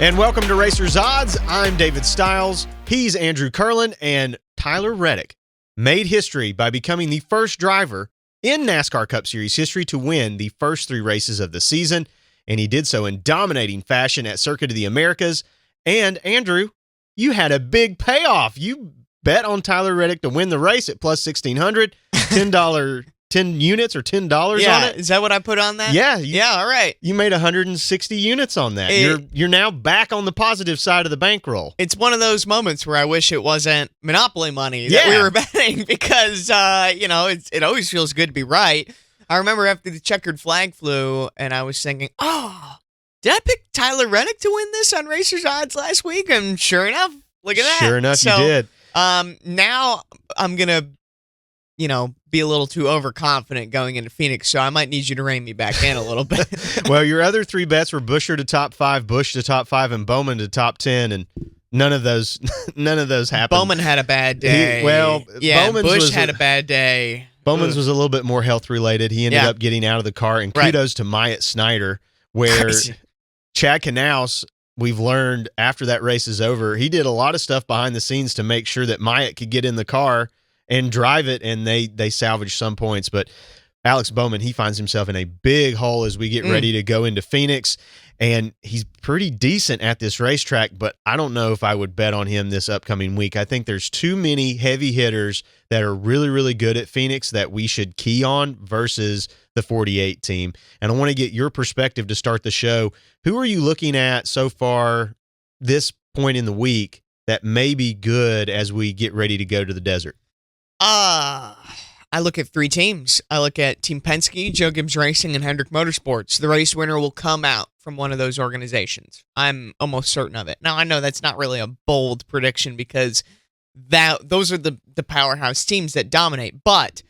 And welcome to Racers Odds. I'm David Styles. He's Andrew Kurland, and Tyler Reddick made history by becoming the first driver in NASCAR Cup Series history to win the first 3 races of the season, and he did so in dominating fashion at Circuit of the Americas. And Andrew, you had a big payoff. You bet on Tyler Reddick to win the race at plus 1,600, $10, 10 units or $10 on it. Is that what I put on that? Yeah. All right. You made 160 units on that. You're now back on the positive side of the bankroll. It's one of those moments where I wish it wasn't Monopoly money that we were betting because, it always feels good to be right. I remember after the checkered flag flew and I was thinking, did I pick Tyler Reddick to win this on Racers Odds last week? And sure enough, look at that. Sure enough, you did. Now I'm going to, be a little too overconfident going into Phoenix, so I might need you to rein me back in a little bit. Well, your other 3 bets were Buescher to top 5, Busch to top 5, and Bowman to top 10, and none of those happened. Bowman had a bad day. Busch had a bad day. Bowman's was a little bit more health related. He ended up getting out of the car, and kudos to Myatt Snyder, where Chad Knaus, we've learned after that race is over, he did a lot of stuff behind the scenes to make sure that Myatt could get in the car and drive it, and they salvaged some points. But Alex Bowman, he finds himself in a big hole as we get ready to go into Phoenix, and he's pretty decent at this racetrack, but I don't know if I would bet on him this upcoming week. I think there's too many heavy hitters that are really, really good at Phoenix that we should key on versus the 48 team. And I want to get your perspective to start the show. Who are you looking at so far this point in the week that may be good as we get ready to go to the desert? I look at 3 teams. I look at Team Penske, Joe Gibbs Racing, and Hendrick Motorsports. The race winner will come out from one of those organizations. I'm almost certain of it. Now, I know that's not really a bold prediction because those are the powerhouse teams that dominate. But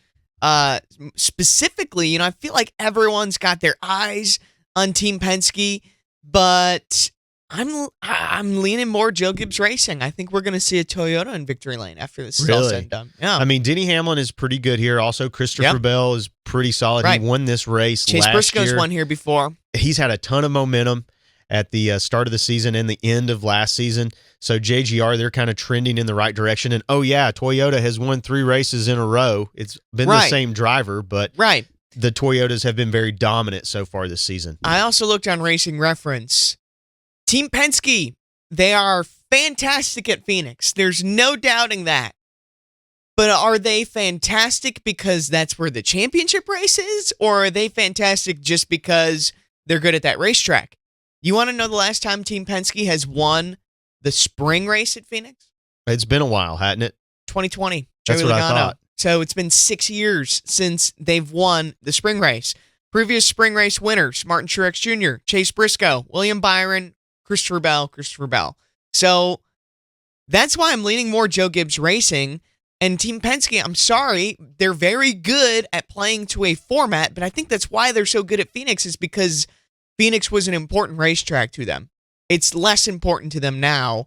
specifically, I feel like everyone's got their eyes on Team Penske, but I'm leaning more Joe Gibbs Racing. I think we're going to see a Toyota in victory lane after this is all said and done. Yeah. I mean, Denny Hamlin is pretty good here. Also, Christopher Bell is pretty solid. Right. He won this race Chase last Briscoe's year. won here before. He's had a ton of momentum at the start of the season and the end of last season. So JGR, they're kind of trending in the right direction. And, Toyota has won 3 races in a row. It's been the same driver, but the Toyotas have been very dominant so far this season. I also looked on Racing Reference. Team Penske, they are fantastic at Phoenix. There's no doubting that. But are they fantastic because that's where the championship race is? Or are they fantastic just because they're good at that racetrack? You want to know the last time Team Penske has won the spring race at Phoenix? It's been a while, hasn't it? 2020. That's what I thought. So it's been 6 years since they've won the spring race. Previous spring race winners, Martin Truex Jr., Chase Briscoe, William Byron, Christopher Bell. So that's why I'm leaning more Joe Gibbs Racing. And Team Penske, I'm sorry, they're very good at playing to a format, but I think that's why they're so good at Phoenix is because Phoenix was an important racetrack to them. It's less important to them now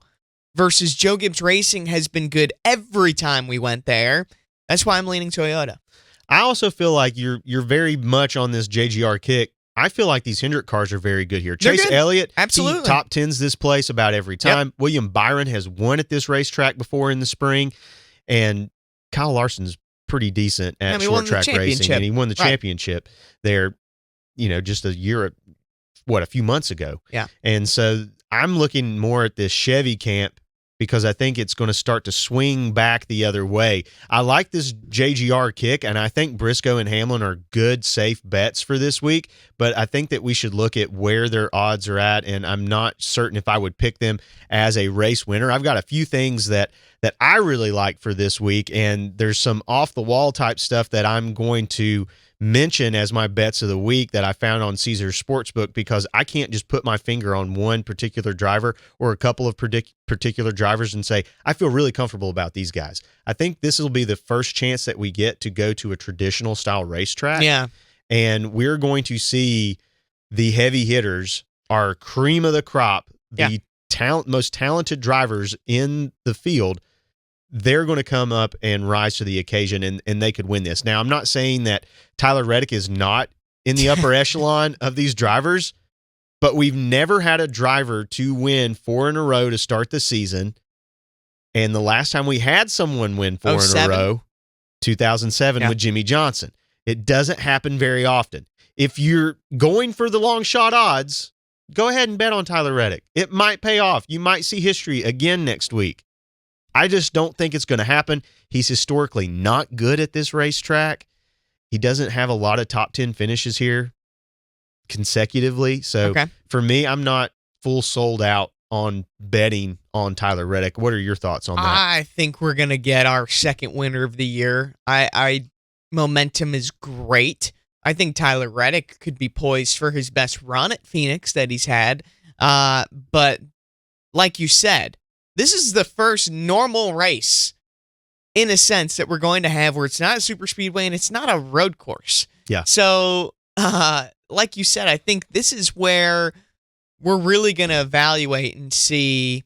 versus Joe Gibbs Racing has been good every time we went there. That's why I'm leaning Toyota. I also feel like you're very much on this JGR kick. I feel like these Hendrick cars are very good here. Chase Elliott, absolutely, he top 10s this place about every time. Yep. William Byron has won at this racetrack before in the spring, and Kyle Larson's pretty decent at short track racing, and he won the championship there. Just a few months ago. Yeah, and so I'm looking more at this Chevy camp because I think it's going to start to swing back the other way. I like this JGR kick, and I think Briscoe and Hamlin are good, safe bets for this week, but I think that we should look at where their odds are at, and I'm not certain if I would pick them as a race winner. I've got a few things that I really like for this week, and there's some off-the-wall type stuff that I'm going to mention as my bets of the week that I found on Caesars Sportsbook because I can't just put my finger on one particular driver or a couple of particular drivers and say, I feel really comfortable about these guys. I think this will be the first chance that we get to go to a traditional style racetrack. Yeah. And we're going to see the heavy hitters, our cream of the crop, the most talented drivers in the field. They're going to come up and rise to the occasion, and they could win this. Now, I'm not saying that Tyler Reddick is not in the upper echelon of these drivers, but we've never had a driver to win 4 in a row to start the season. And the last time we had someone win 4 in a row, 2007 with Jimmy Johnson. It doesn't happen very often. If you're going for the long shot odds, go ahead and bet on Tyler Reddick. It might pay off. You might see history again next week. I just don't think it's going to happen. He's historically not good at this racetrack. He doesn't have a lot of top 10 finishes here consecutively. So for me, I'm not full sold out on betting on Tyler Reddick. What are your thoughts on that? I think we're going to get our second winner of the year. Momentum is great. I think Tyler Reddick could be poised for his best run at Phoenix that he's had. But like you said, this is the first normal race, in a sense, that we're going to have where it's not a super speedway and it's not a road course. Yeah. So, like you said, I think this is where we're really going to evaluate and see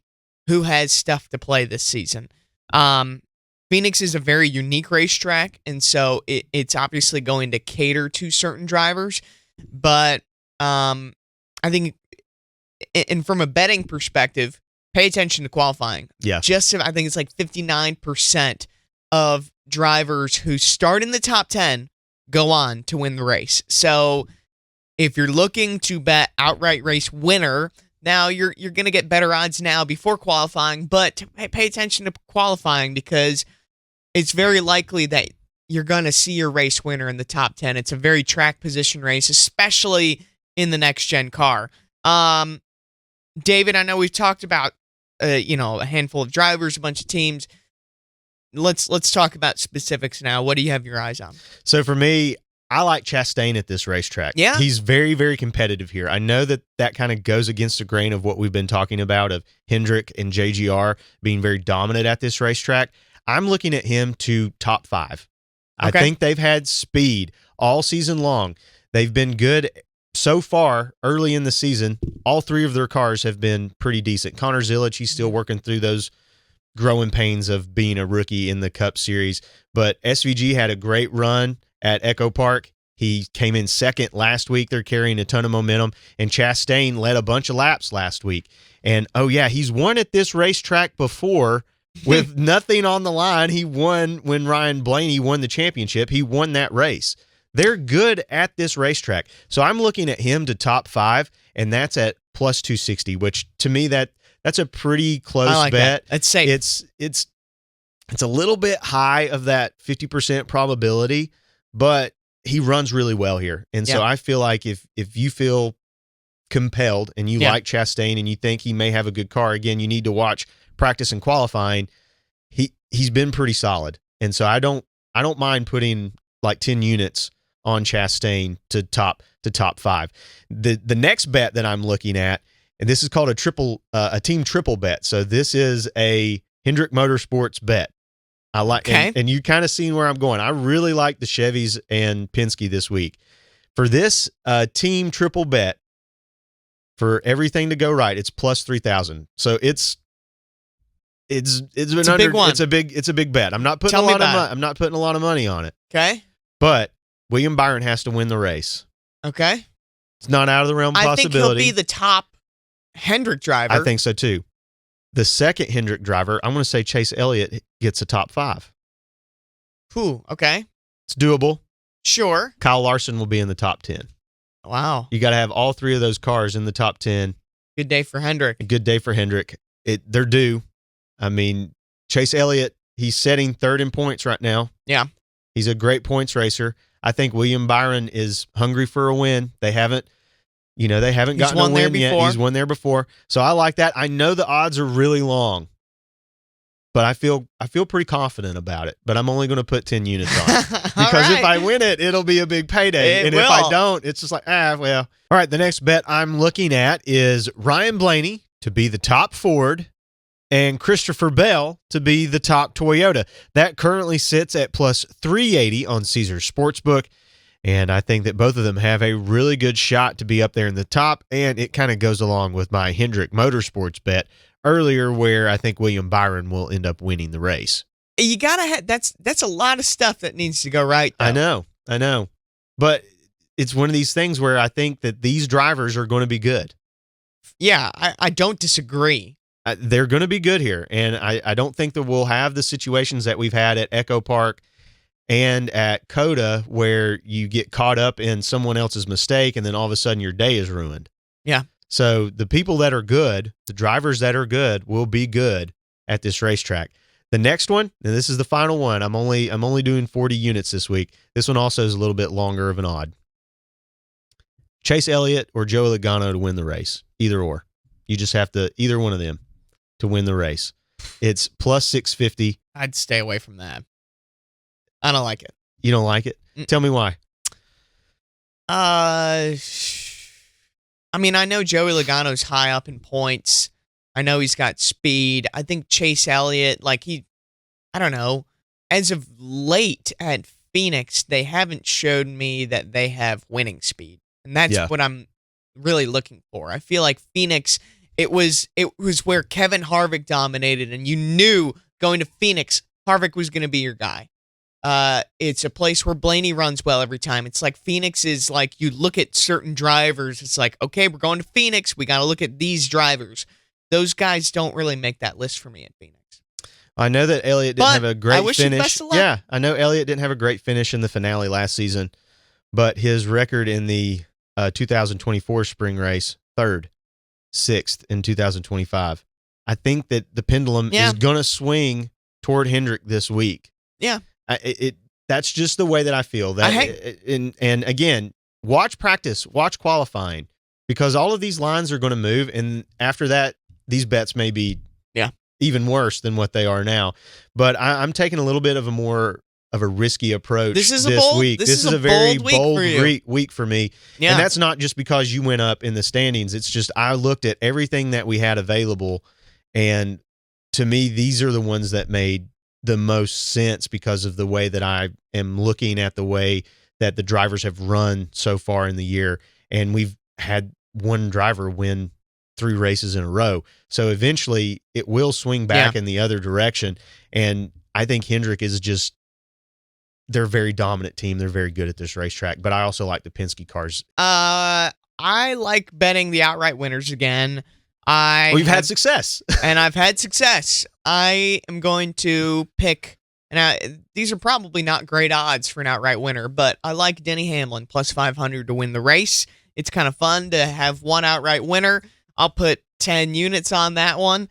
who has stuff to play this season. Phoenix is a very unique racetrack, and so it's obviously going to cater to certain drivers. But I think, and from a betting perspective, pay attention to qualifying. Yeah. I think it's like 59% of drivers who start in the top 10 go on to win the race. So if you're looking to bet outright race winner, now you're going to get better odds now before qualifying, but pay attention to qualifying because it's very likely that you're going to see your race winner in the top 10. It's a very track position race, especially in the next-gen car. David, I know we've talked about a handful of drivers, a bunch of teams. Let's talk about specifics now. What do you have your eyes on? So for me, I like Chastain at this racetrack. Yeah. He's very, very competitive here. I know that kind of goes against the grain of what we've been talking about of Hendrick and JGR being very dominant at this racetrack. I'm looking at him to top 5. I think they've had speed all season long. They've been good so far early in the season. All 3 of their cars have been pretty decent. Connor Zilic, he's still working through those growing pains of being a rookie in the Cup Series. But SVG had a great run at Echo Park. He came in second last week. They're carrying a ton of momentum. And Chastain led a bunch of laps last week. And, he's won at this racetrack before with nothing on the line. He won when Ryan Blaney won the championship. He won that race. They're good at this racetrack. So I'm looking at him to top 5, and that's at plus 260, which to me that's a pretty close bet. That's safe. It's a little bit high of that 50% probability, but he runs really well here. And so I feel like if you feel compelled and you like Chastain and you think he may have a good car, again, you need to watch practice and qualifying. He's been pretty solid. And so I don't mind putting like 10 units on Chastain to top 5. The next bet that I'm looking at, and this is called a team triple bet. So this is a Hendrick Motorsports bet. I like, and you kind of seen where I'm going. I really like the Chevys and Penske this week. For this team triple bet, for everything to go right, it's plus 3,000. So it's a big one. It's a big bet. I'm not putting I'm not putting a lot of money on it. Okay. But William Byron has to win the race. Okay. It's not out of the realm of possibility. I think he'll be the top Hendrick driver. I think so too. The second Hendrick driver, I'm going to say Chase Elliott gets a top 5. Ooh, okay. It's doable. Sure. Kyle Larson will be in the top 10. Wow. You got to have all 3 of those cars in the top 10. Good day for Hendrick. A good day for Hendrick. They're due. I mean, Chase Elliott, he's setting 3rd in points right now. Yeah. He's a great points racer. I think William Byron is hungry for a win. They haven't gotten a win yet. He's won there before. So I like that. I know the odds are really long, but I feel pretty confident about it. But I'm only going to put 10 units on it. Because if I win it, it'll be a big payday. If I don't, it's just like, well. All right, the next bet I'm looking at is Ryan Blaney to be the top Ford and Christopher Bell to be the top Toyota. That currently sits at plus 380 on Caesars Sportsbook. And I think that both of them have a really good shot to be up there in the top. And it kind of goes along with my Hendrick Motorsports bet earlier, where I think William Byron will end up winning the race. You gotta have that's a lot of stuff that needs to go right, though. I know. But it's one of these things where I think that these drivers are going to be good. Yeah, I don't disagree. They're going to be good here, and I don't think that we'll have the situations that we've had at Echo Park and at COTA where you get caught up in someone else's mistake and then all of a sudden your day is ruined. Yeah. So the people that are good, the drivers that are good, will be good at this racetrack. The next one, and this is the final one. I'm only doing 40 units this week. This one also is a little bit longer of an odd. Chase Elliott or Joey Logano to win the race. Either or. You just have to, either one of them to win the race. It's plus 650. I'd stay away from that. I don't like it. You don't like it? Tell me why. I mean, I know Joey Logano's high up in points. I know he's got speed. I think Chase Elliott, I don't know. As of late at Phoenix, they haven't showed me that they have winning speed. And that's what I'm really looking for. I feel like Phoenix, it was where Kevin Harvick dominated, and you knew going to Phoenix, Harvick was going to be your guy. It's a place where Blaney runs well every time. It's like Phoenix is like, you look at certain drivers, it's like, okay, we're going to Phoenix, we got to look at these drivers. Those guys don't really make that list for me at Phoenix. I know that Elliott didn't have a great I wish finish. Him best of luck. Yeah, I know Elliott didn't have a great finish in the finale last season, but his record in the 2024 spring race, 3rd, 6th in 2025. I think that the pendulum is going to swing toward Hendrick this week. Yeah. That's just the way that I feel. And again, watch practice, watch qualifying, because all of these lines are going to move, and after that, these bets may be even worse than what they are now. But I'm taking a little bit of a risky approach this week. This is a very bold week for me. Yeah. And that's not just because you went up in the standings. It's just I looked at everything that we had available, and to me, these are the ones that made the most sense because of the way that I am looking at the way that the drivers have run so far in the year. And we've had one driver win 3 races in a row. So eventually it will swing back in the other direction. And I think Hendrick is just, they're a very dominant team. They're very good at this racetrack, but I also like the Penske cars. I like betting the outright winners again. We've had success. And I've had success. I am going to pick, and these are probably not great odds for an outright winner, but I like Denny Hamlin plus 500 to win the race. It's kind of fun to have one outright winner. I'll put 10 units on that one.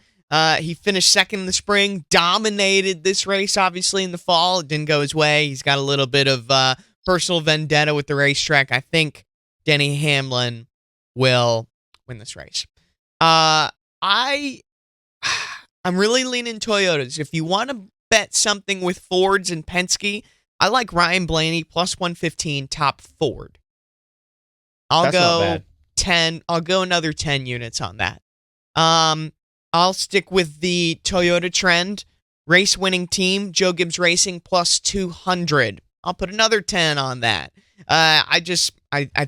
He finished second in the spring, dominated this race, obviously, in the fall. It didn't go his way. He's got a little bit of personal vendetta with the racetrack. I think Denny Hamlin will win this race. I'm really leaning Toyotas. If you want to bet something with Fords and Penske, I like Ryan Blaney plus 115 top Ford. That's go not bad. 10. I'll go another 10 units on that. I'll stick with the Toyota trend. Race winning team, Joe Gibbs Racing plus 200. I'll put another 10 on that. I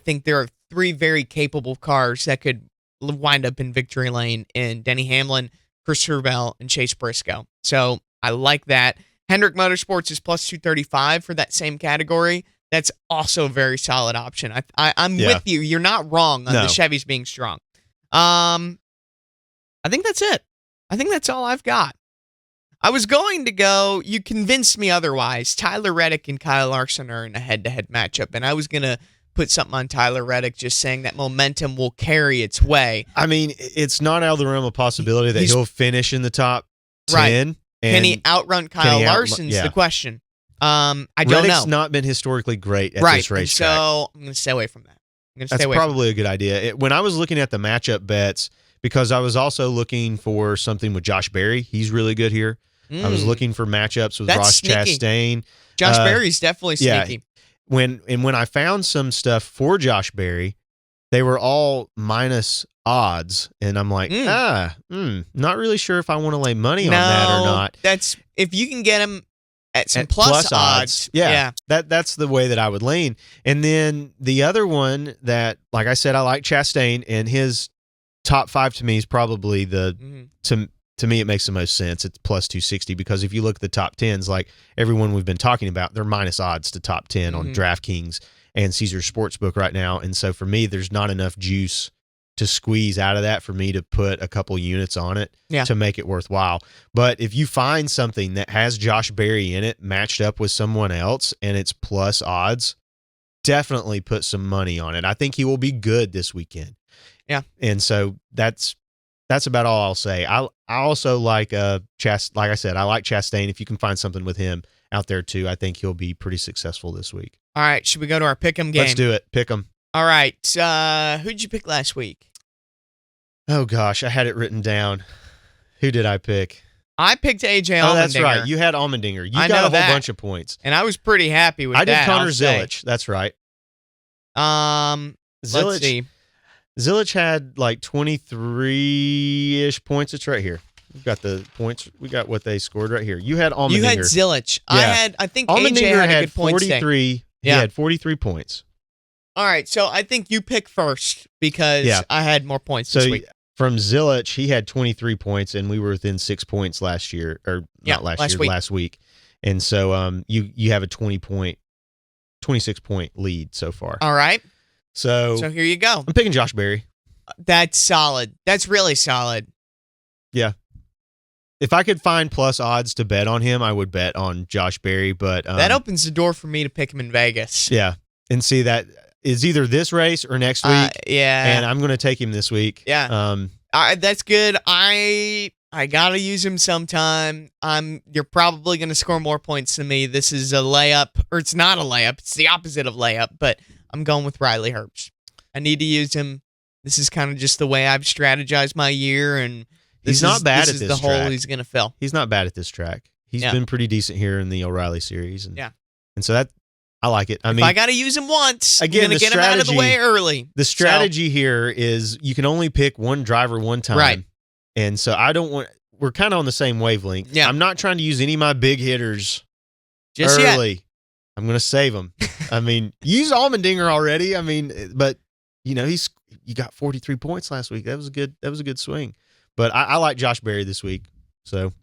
think there are 3 very capable cars that could wind up in victory lane in Denny Hamlin, Christopher Bell, and Chase Briscoe. So I like that. Hendrick Motorsports is plus 235 for that same category. That's also a very solid option. I'm with you. You're not wrong on the Chevys being strong. I think that's it. I think that's all I've got. I was going to go, you convinced me otherwise. Tyler Reddick and Kyle Larson are in a head-to-head matchup, and I was going to put something on Tyler Reddick, just saying that momentum will carry its way. I mean, it's not out of the realm of possibility that he'll finish in the top 10. Right. Can he outrun Kyle Larson's the question. I don't know. Reddick's not been historically great at this racetrack. So I'm going to stay away from that. That's probably a good idea. When I was looking at the matchup bets, because I was also looking for something with Josh Berry. He's really good here. I was looking for matchups with Ross Chastain. Josh Berry's definitely sneaky. When I found some stuff for Josh Berry, they were all minus odds, and I'm like, not really sure if I want to lay money on that or not. That's if you can get him at some plus odds. Yeah. That's the way that I would lean. And then the other one that, like I said, I like Chastain, and his top 5 to me is probably to me, it makes the most sense. It's plus 260 because if you look at the top 10s, like everyone we've been talking about, they're minus odds to top 10 on DraftKings and Caesars Sportsbook right now. And so for me, there's not enough juice to squeeze out of that for me to put a couple units on it Yeah. to make it worthwhile. But if you find something that has Josh Berry in it matched up with someone else and it's plus odds, definitely put some money on it. I think he will be good this weekend. Yeah. And so that's about all I'll say. I also like like I said, I like Chastain. If you can find something with him out there too, I think he'll be pretty successful this week. All right, should we go to our pick'em game? Let's do it. Pick 'em. All right, who'd you pick last week? Oh gosh, I had it written down. Who did I pick? I picked AJ Allmendinger. Oh, that's right. You had Allmendinger. You got a whole bunch of points. And I was pretty happy with that. I did Connor Zilic. That's right. Let's see. Zilic had like 23-ish points. It's right here. We've got the points. We got what they scored right here. You had Allmendinger. You had Zilic. Yeah. I think Allmendinger AJ had a good point 43. He had 43 points. All right, so I think you pick first because I had more points this week. From Zilic, he had 23 points, and we were within 6 points last year, or not last week. And so you have a 26-point lead so far. All right. So here you go. I'm picking Josh Berry. That's solid. That's really solid. Yeah. If I could find plus odds to bet on him, I would bet on Josh Berry. But that opens the door for me to pick him in Vegas. Yeah. And see, that is either this race or next week. Yeah. And I'm going to take him this week. Yeah. That's good. I got to use him sometime. You're probably going to score more points than me. This is a layup, or it's not a layup. It's the opposite of layup, but I'm going with Riley Herbst. I need to use him. This is kind of just the way I've strategized my year, and he's not bad at this track. This is the hole he's going to fill. He's not bad at this track. He's been pretty decent here in the O'Reilly series. And so that, I like it. I mean, if I got to use him once, again, I'm going to get him out of the way early. The strategy here is you can only pick one driver one time. Right. And so we're kind of on the same wavelength. Yeah. I'm not trying to use any of my big hitters just early. Yet. I'm going to save them. I mean, use Allmendinger already. I mean, but you got 43 points last week. That was a good swing. But I like Josh Berry this week. So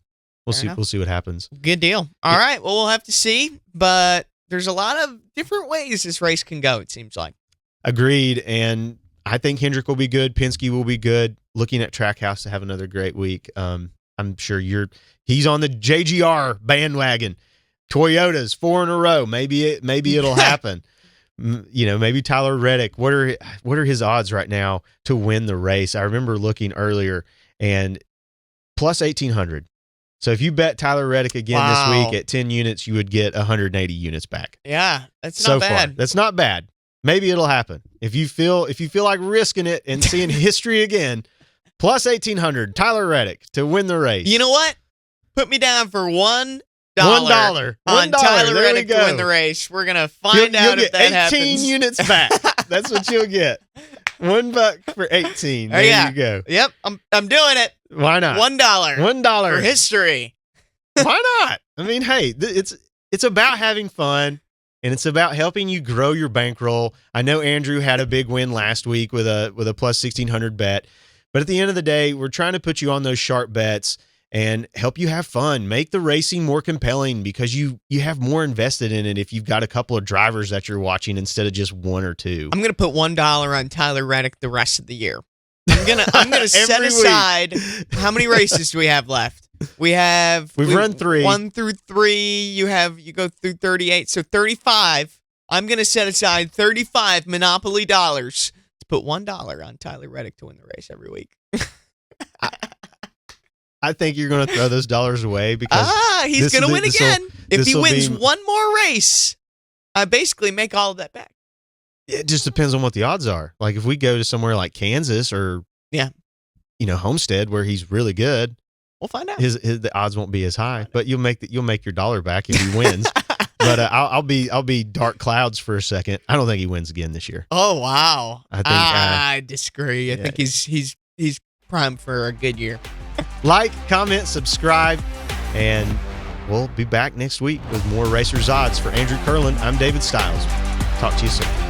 we'll see what happens. Good deal. All right. Well, we'll have to see, but there's a lot of different ways this race can go, it seems like. Agreed. And I think Hendrick will be good. Penske will be good. Looking at Trackhouse to have another great week. I'm sure he's on the JGR bandwagon. Toyotas 4 in a row. Maybe it'll happen. Maybe Tyler Reddick. What are his odds right now to win the race? I remember looking earlier and plus 1,800. So if you bet Tyler Reddick again this week at 10 units, you would get 180 units back. Yeah, that's not bad. Far. That's not bad. Maybe it'll happen. If you feel like risking it and seeing history again, plus 1,800, Tyler Reddick to win the race. You know what? Put me down for $1. $1 on Tyler Reddick to win the race. We're gonna find out if that happens. 18 units back. That's what you'll get. $1 for 18. There you go. Yep, I'm doing it. Why not? $1 for history. Why not? I mean, hey, it's about having fun, and it's about helping you grow your bankroll. I know Andrew had a big win last week with a plus 1,600 bet, but at the end of the day, we're trying to put you on those sharp bets and help you have fun, make the racing more compelling because you have more invested in it if you've got a couple of drivers that you're watching instead of just one or two. I'm going to put $1 on Tyler Reddick the rest of the year. I'm gonna set aside how many races do we have left? We've run 3. 1 through 3. You go through 38, so 35. I'm gonna set aside 35 Monopoly dollars to put $1 on Tyler Reddick to win the race every week. I think you're going to throw those dollars away because he's going to win again. If he wins one more race, I basically make all of that back. It just depends on what the odds are. Like if we go to somewhere like Kansas or Homestead where he's really good, we'll find out. The odds won't be as high, but you'll make your dollar back if he wins. But I'll be dark clouds for a second. I don't think he wins again this year. Oh wow! I disagree. I think he's primed for a good year. Like, comment, subscribe, and we'll be back next week with more Racers Odds. For Andrew Kurland, I'm David Styles. Talk to you soon.